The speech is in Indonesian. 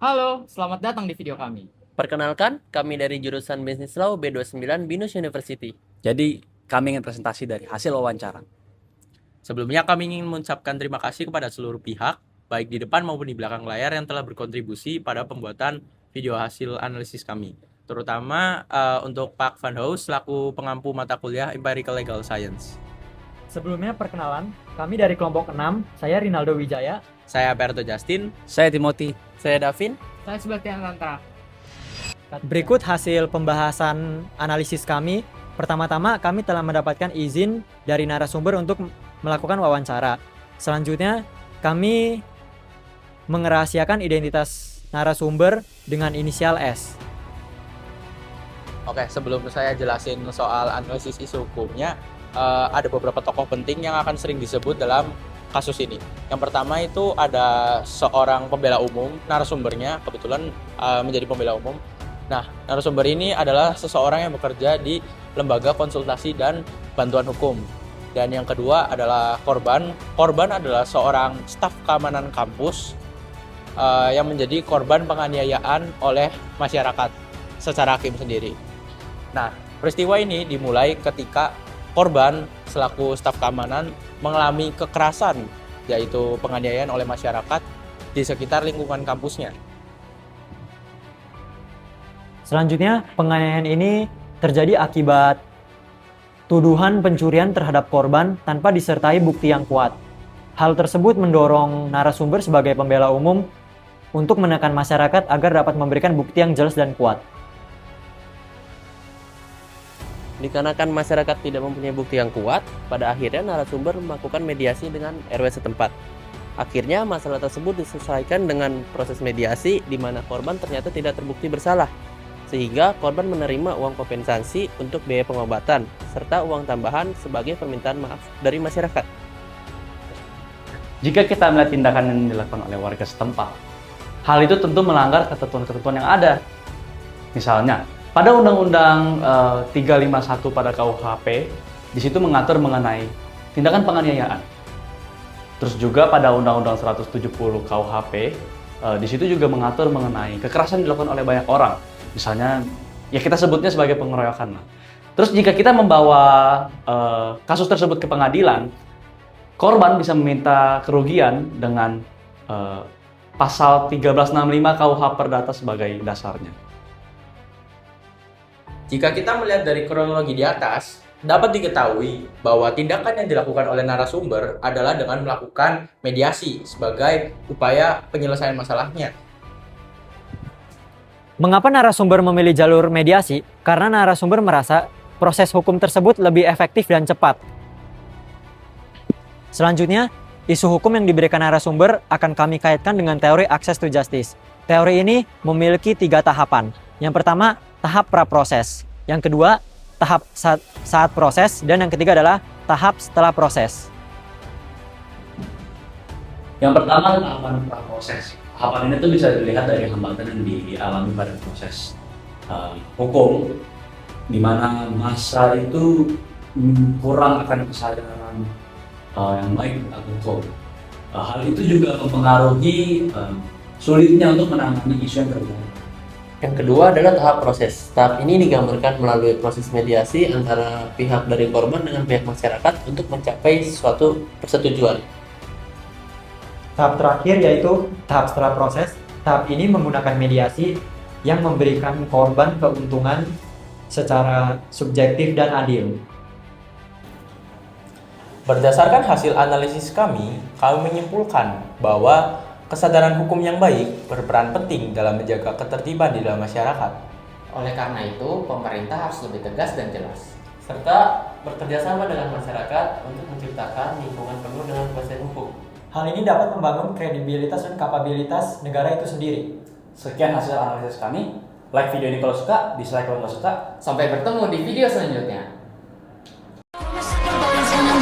Halo, selamat datang di video kami. Perkenalkan, kami dari jurusan Business Law B29 Binus University. Jadi, kami ingin presentasi dari hasil wawancara. Sebelumnya kami ingin mengucapkan terima kasih kepada seluruh pihak, baik di depan maupun di belakang layar yang telah berkontribusi pada pembuatan video hasil analisis kami. Terutama untuk Pak Van Hoos selaku pengampu mata kuliah Empirical Legal Science. Sebelumnya perkenalan, kami dari kelompok 6, saya Rinaldo Wijaya. Saya Perto Justin. Saya Timothy. Saya Davin. Saya Sebastian Tantra. Berikut hasil pembahasan analisis kami. Pertama-tama kami telah mendapatkan izin dari narasumber untuk melakukan wawancara. Selanjutnya kami mengerahasiakan identitas narasumber dengan inisial S. Oke, sebelum saya jelasin soal analisis isu hukumnya, ada beberapa tokoh penting yang akan sering disebut dalam kasus ini. Yang pertama itu ada seorang pembela umum, narasumbernya kebetulan menjadi pembela umum. Nah, narasumber ini adalah seseorang yang bekerja di lembaga konsultasi dan bantuan hukum. Dan yang kedua adalah korban. Korban adalah seorang staf keamanan kampus yang menjadi korban penganiayaan oleh masyarakat secara hakim sendiri. Nah, peristiwa ini dimulai ketika korban selaku staf keamanan mengalami kekerasan, yaitu penganiayaan oleh masyarakat di sekitar lingkungan kampusnya. Selanjutnya, penganiayaan ini terjadi akibat tuduhan pencurian terhadap korban tanpa disertai bukti yang kuat. Hal tersebut mendorong narasumber sebagai pembela umum untuk menekan masyarakat agar dapat memberikan bukti yang jelas dan kuat. Dikarenakan masyarakat tidak mempunyai bukti yang kuat, pada akhirnya narasumber melakukan mediasi dengan RW setempat. Akhirnya masalah tersebut diselesaikan dengan proses mediasi di mana korban ternyata tidak terbukti bersalah, sehingga korban menerima uang kompensasi untuk biaya pengobatan serta uang tambahan sebagai permintaan maaf dari masyarakat. Jika kita melihat tindakan yang dilakukan oleh warga setempat, hal itu tentu melanggar ketentuan-ketentuan yang ada. Misalnya, pada Undang-Undang 351 pada KUHP, di situ mengatur mengenai tindakan penganiayaan. Terus juga pada Undang-Undang 170 KUHP, di situ juga mengatur mengenai kekerasan yang dilakukan oleh banyak orang. Misalnya, ya kita sebutnya sebagai pengeroyokan. Terus jika kita membawa kasus tersebut ke pengadilan, korban bisa meminta kerugian dengan pasal 1365 KUH Perdata sebagai dasarnya. Jika kita melihat dari kronologi di atas, dapat diketahui bahwa tindakan yang dilakukan oleh narasumber adalah dengan melakukan mediasi sebagai upaya penyelesaian masalahnya. Mengapa narasumber memilih jalur mediasi? Karena narasumber merasa proses hukum tersebut lebih efektif dan cepat. Selanjutnya, isu hukum yang diberikan narasumber akan kami kaitkan dengan teori access to justice. Teori ini memiliki 3 tahapan. Yang pertama, tahap praproses. Yang kedua, tahap saat proses. Dan yang ketiga adalah tahap setelah proses. Yang pertama, tahapan praproses. Tahapan ini tuh bisa dilihat dari hambatan yang dialami pada proses hukum, di mana massa itu kurang akan kesadaran yang baik tentang hukum. Hal itu juga mempengaruhi sulitnya untuk menangani isu yang terjadi. Yang kedua adalah tahap proses. Tahap ini digambarkan melalui proses mediasi antara pihak dari korban dengan pihak masyarakat untuk mencapai suatu persetujuan. Tahap terakhir yaitu tahap setelah proses. Tahap ini menggunakan mediasi yang memberikan korban keuntungan secara subjektif dan adil. Berdasarkan hasil analisis kami menyimpulkan bahwa kesadaran hukum yang baik berperan penting dalam menjaga ketertiban di dalam masyarakat. Oleh karena itu, pemerintah harus lebih tegas dan jelas. Serta bekerjasama dengan masyarakat untuk menciptakan lingkungan penuh dengan kepastian hukum. Hal ini dapat membangun kredibilitas dan kapabilitas negara itu sendiri. Sekian hasil analisis kami. Like video ini kalau suka, dislike kalau nggak suka. Sampai bertemu di video selanjutnya. Everybody's gonna